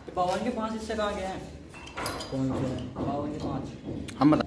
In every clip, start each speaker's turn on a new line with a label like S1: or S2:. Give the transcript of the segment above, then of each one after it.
S1: 52 के 5 हिस्से कहाँ गए हैं?
S2: कौन से?
S1: 52 के 5
S2: हम बता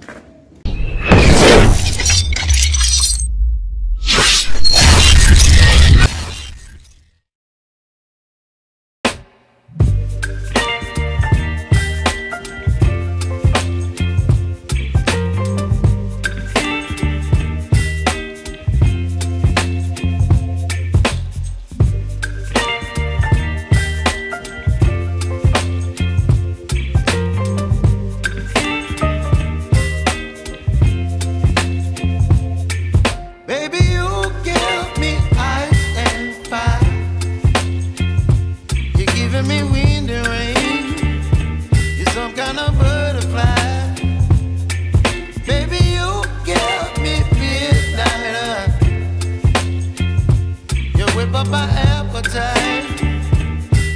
S2: my appetite.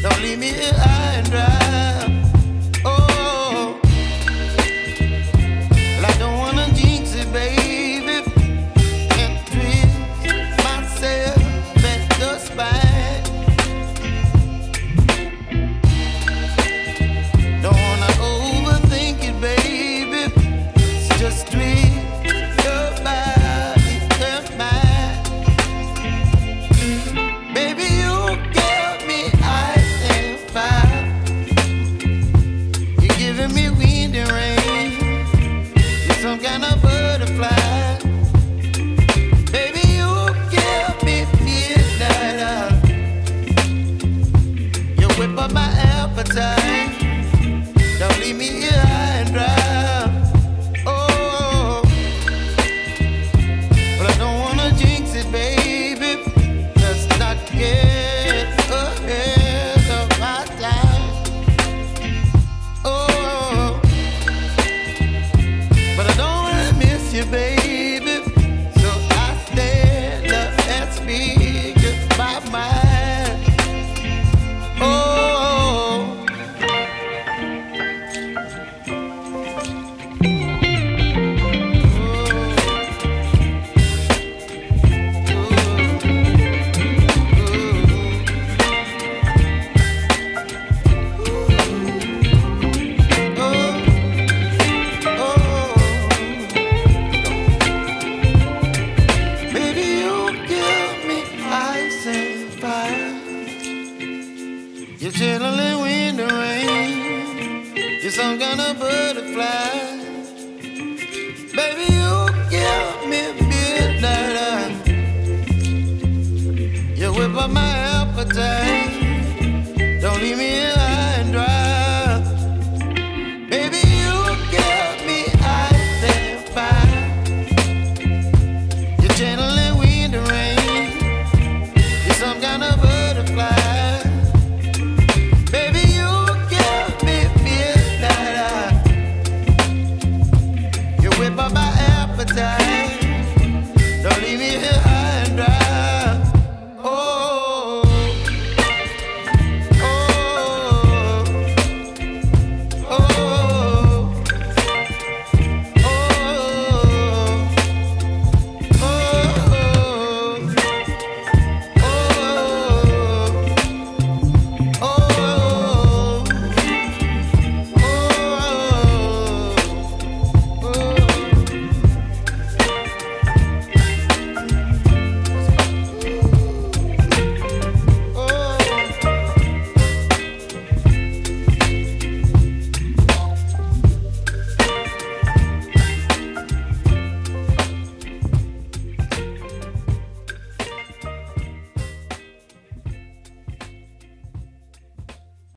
S2: Don't leave me here high and dry. Oh, well, I don't wanna jinx it, baby, and twist myself at the spine. Don't wanna overthink it, baby. It's just twist your body and mine. Baby, you give me ice and fire. You're giving me wind and rain. You're some kind of butterfly. Baby, you give me midnight. You whip up my appetite. Don't leave me here high and dry. Oh, but I don't wanna jinx it, baby. Let's not get ahead of my time. Oh, but I don't wanna miss you, baby. So I stand up and speak my mind. Oh. Baby, you give me ice and fire. You're chilling wind and rain. You're some kind of butterfly. Baby, you give me midnight. You whip up my